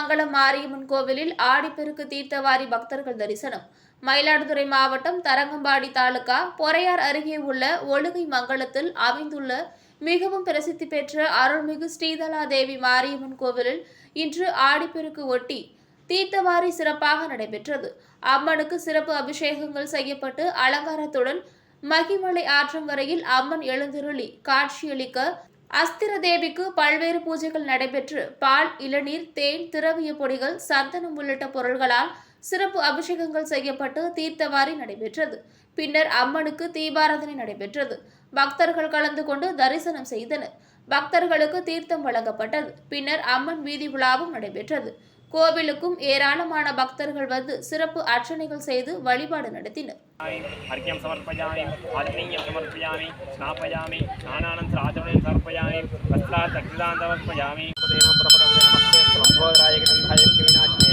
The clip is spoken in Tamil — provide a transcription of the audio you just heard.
மங்கலம் மாரியம்மன் கோவிலில் ஆடிப்பெருக்கு தீர்த்தவாரி பக்தர்கள் தரிசனம். மயிலாடுதுறை மாவட்டம் தரங்கம்பாடி தாலுகா பொறையார் அருகே உள்ள ஒழுகை மங்கலத்தில் அமைந்துள்ள மிகவும் பிரசித்தி பெற்ற அருள்மிகு ஸ்ரீதலா தேவி மாரியம்மன் கோவிலில் இன்று ஆடிப்பெருக்கு ஒட்டி தீர்த்தவாரி சிறப்பாக நடைபெற்றது. அம்மனுக்கு சிறப்பு அபிஷேகங்கள் செய்யப்பட்டு அலங்காரத்துடன் மகிமலை ஆற்றங்கரையில் அம்மன் எழுந்தருளி காட்சியளிக்க அஸ்திர தேவிக்கு பல்வேறு பூஜைகள் நடைபெற்று பால், இளநீர், தேன், திரவிய பொடிகள், சந்தனம் உள்ளிட்ட பொருள்களால் சிறப்பு அபிஷேகங்கள் செய்யப்பட்டு தீர்த்தவாரி நடைபெற்றது. பின்னர் அம்மனுக்கு தீபாராதனை நடைபெற்றது. பக்தர்கள் கலந்து கொண்டு தரிசனம் செய்தனர். பக்தர்களுக்கு தீர்த்தம் வழங்கப்பட்டது. பின்னர் அம்மன் வீதி உலாவும் நடைபெற்றது. கோவிலுக்கும் ஏராளமான பக்தர்கள் வந்து சிறப்பு அர்ச்சனைகள் செய்து வழிபாடு நடத்தினர். अर्घ्यं समर्पयामि, आत्मीयं समर्पयामि, स्नापयामि, स्नानानन्तरं आचमनं समर्पयामि, वस्त्रात् अग्निदानं समर्पयामि। नमस्ते